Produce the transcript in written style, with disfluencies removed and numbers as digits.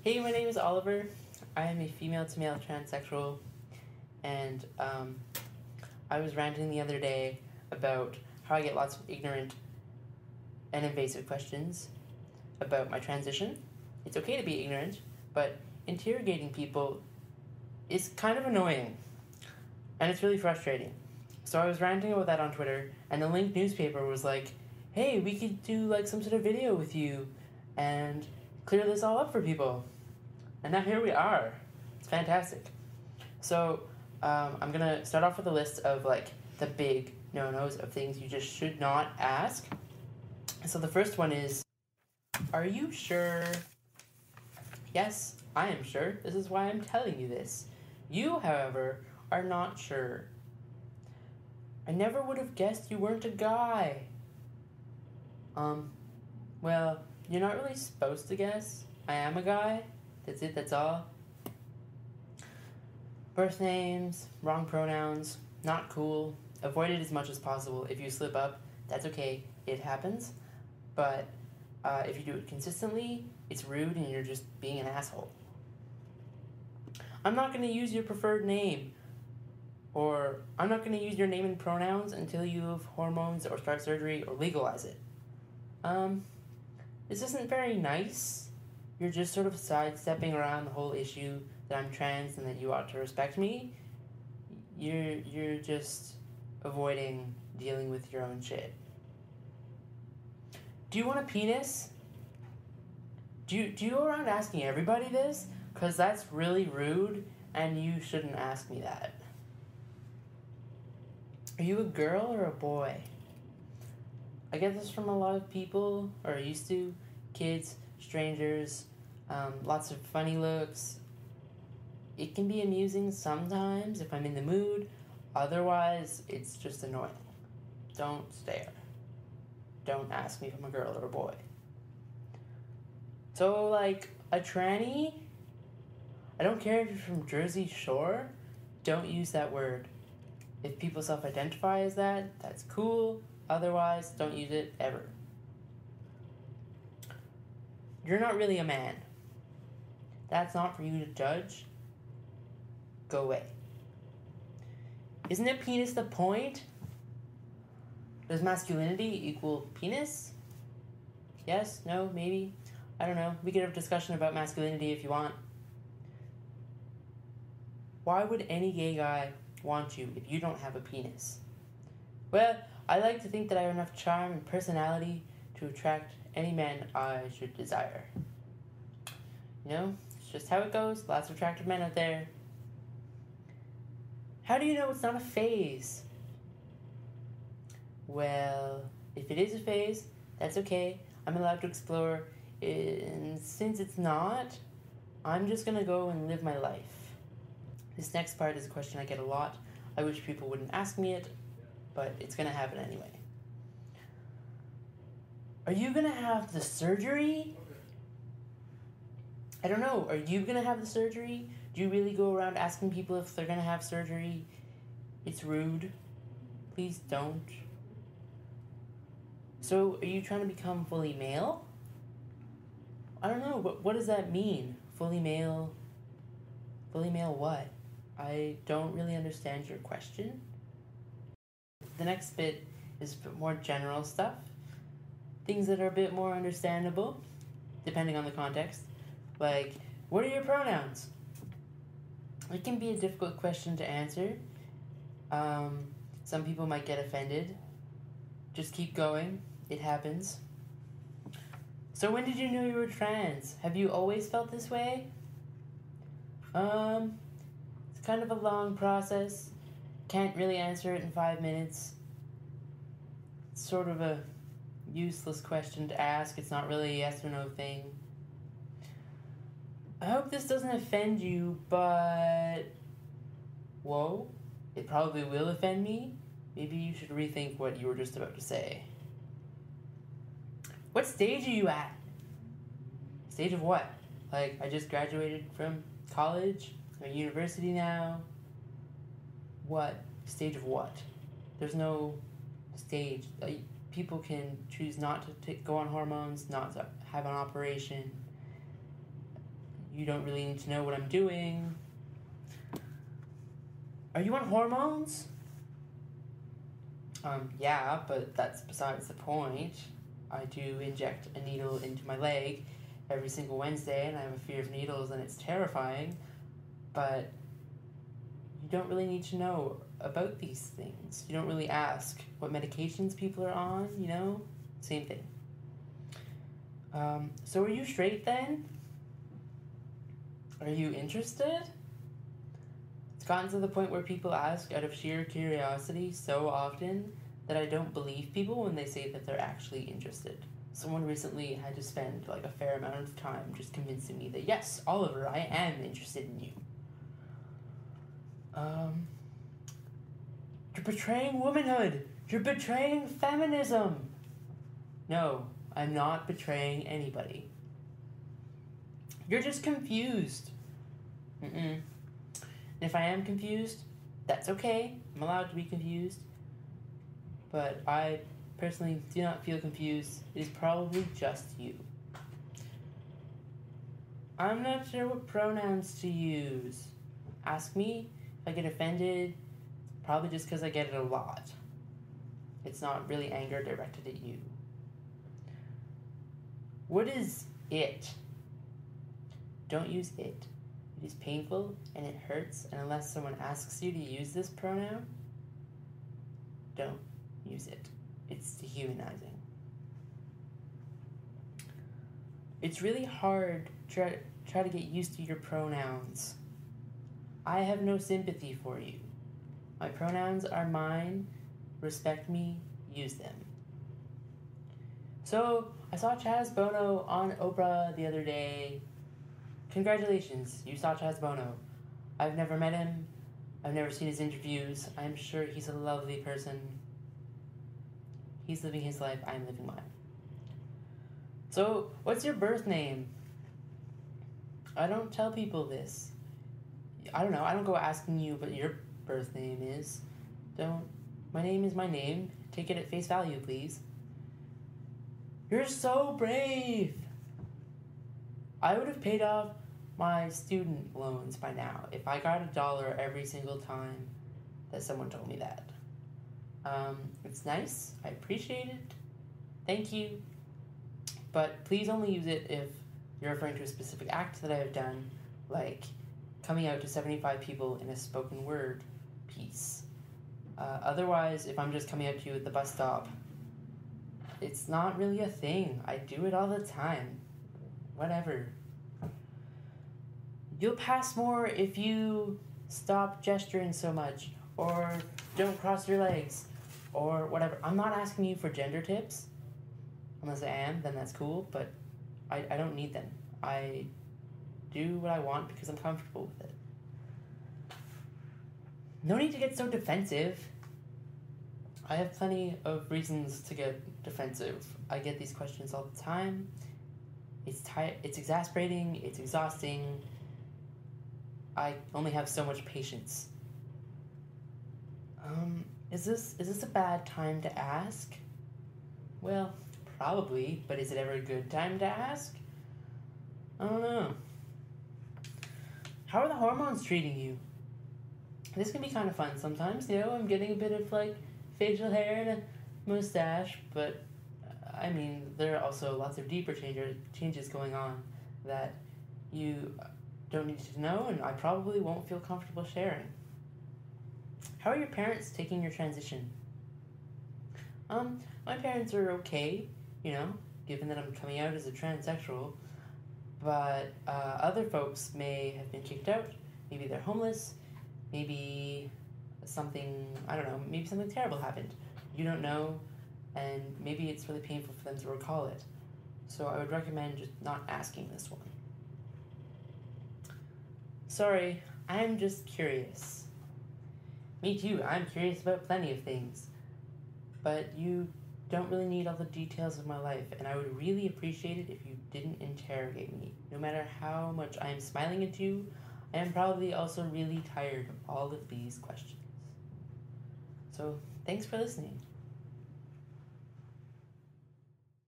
Hey, my name is Oliver. I am a female-to-male transsexual, and I was ranting the other day about how I get lots of ignorant and invasive questions about my transition. It's okay to be ignorant, but interrogating people is kind of annoying, and it's really frustrating. So I was ranting about that on Twitter, and the Link newspaper was like, hey, we could do like some sort of video with you and clear this all up for people. And now here we are. It's fantastic. So I'm going to start off with a list of like the big no-nos of things you just should not ask. So the first one is, are you sure? Yes, I am sure. This is why I'm telling you this. You, however, are not sure. I never would have guessed you weren't a guy. Well, you're not really supposed to guess. I am a guy. That's it, that's all. Birth names, wrong pronouns, not cool. Avoid it as much as possible. If you slip up, that's okay. It happens. But if you do it consistently, it's rude and you're just being an asshole. I'm not going to use your preferred name. Or I'm not going to use your name and pronouns until you have hormones or start surgery or legalize it. This isn't very nice. You're just sort of sidestepping around the whole issue that I'm trans and that you ought to respect me. You're just avoiding dealing with your own shit. Do you want a penis? Do you go around asking everybody this? Because that's really rude and you shouldn't ask me that. Are you a girl or a boy? I get this from a lot of people, or used to, kids, strangers, lots of funny looks. It can be amusing sometimes if I'm in the mood, otherwise it's just annoying. Don't stare. Don't ask me if I'm a girl or a boy. So, like, a tranny? I don't care if you're from Jersey Shore, don't use that word. If people self-identify as that, that's cool. Otherwise, don't use it ever. You're not really a man. That's not for you to judge. Go away. Isn't a penis the point? Does masculinity equal penis? Yes? No? Maybe? I don't know. We could have a discussion about masculinity if you want. Why would any gay guy want you if you don't have a penis? Well, I like to think that I have enough charm and personality to attract any man I should desire. You know, it's just how it goes. Lots of attractive men out there. How do you know it's not a phase? Well, if it is a phase, that's okay. I'm allowed to explore. And since it's not, I'm just gonna go and live my life. This next part is a question I get a lot. I wish people wouldn't ask me it, but it's gonna happen anyway. Are you gonna have the surgery? I don't know. Are you gonna have the surgery? Do you really go around asking people if they're gonna have surgery? It's rude. Please don't. So, are you trying to become fully male? I don't know. What does that mean? Fully male? Fully male what? I don't really understand your question. The next bit is a bit more general stuff. Things that are a bit more understandable, depending on the context. Like, what are your pronouns? It can be a difficult question to answer. Some people might get offended. Just keep going. It happens. So when did you know you were trans? Have you always felt this way? It's kind of a long process. Can't really answer it in 5 minutes. It's sort of a useless question to ask. It's not really a yes or no thing. I hope this doesn't offend you, but... Whoa, it probably will offend me. Maybe you should rethink what you were just about to say. What stage are you at? Stage of what? Like, I just graduated from college? I'm at university now? What? Stage of what? There's no stage. People can choose not to go on hormones, not to have an operation. You don't really need to know what I'm doing. Are you on hormones? Yeah, but that's besides the point. I do inject a needle into my leg every single Wednesday, and I have a fear of needles, and it's terrifying. But you don't really need to know about these things. You don't really ask what medications people are on, you know? Same thing. So are you straight then? Are you interested? It's gotten to the point where people ask out of sheer curiosity so often that I don't believe people when they say that they're actually interested. Someone recently had to spend like a fair amount of time just convincing me that yes, Oliver, I am interested in you. You're betraying womanhood. You're betraying feminism. No, I'm not betraying anybody. You're just confused. And if I am confused, that's okay. I'm allowed to be confused. But I personally do not feel confused. It is probably just you. I'm not sure what pronouns to use. Ask me if I get offended. It's probably just because I get it a lot. It's not really anger directed at you. What is it? Don't use it. It is painful and it hurts, and unless someone asks you to use this pronoun, don't use it. It's dehumanizing. It's really hard to try to get used to your pronouns. I have no sympathy for you. My pronouns are mine. Respect me. Use them. So, I saw Chaz Bono on Oprah the other day. Congratulations, you saw Chaz Bono. I've never met him. I've never seen his interviews. I'm sure he's a lovely person. He's living his life, I'm living mine. So, what's your birth name? I don't tell people this. I don't know, I don't go asking you what your birth name is. My name is my name. Take it at face value, please. You're so brave! I would have paid off my student loans by now if I got $1 every single time that someone told me that. It's nice. I appreciate it. Thank you. But please only use it if you're referring to a specific act that I have done, like coming out to 75 people in a spoken word piece. Otherwise, if I'm just coming out to you at the bus stop, it's not really a thing. I do it all the time. Whatever. You'll pass more if you stop gesturing so much, or don't cross your legs, or whatever. I'm not asking you for gender tips. Unless I am, then that's cool, but I don't need them. I do what I want because I'm comfortable with it. No need to get so defensive. I have plenty of reasons to get defensive. I get these questions all the time. It's exasperating, it's exhausting. I only have so much patience. Is this a bad time to ask? Well, probably, but is it ever a good time to ask? I don't know. How are the hormones treating you? This can be kind of fun sometimes, you know, I'm getting a bit of, like, facial hair and a mustache, but, I mean, there are also lots of deeper changes going on that you don't need to know, and I probably won't feel comfortable sharing. How are your parents taking your transition? My parents are okay, you know, given that I'm coming out as a transsexual, but other folks may have been kicked out. Maybe they're homeless. Maybe something, I don't know, maybe something terrible happened. You don't know, and maybe it's really painful for them to recall it. So I would recommend just not asking this one. Sorry, I'm just curious. Me too, I'm curious about plenty of things. But you don't really need all the details of my life, and I would really appreciate it if you didn't interrogate me. No matter how much I am smiling at you, I am probably also really tired of all of these questions. So, thanks for listening.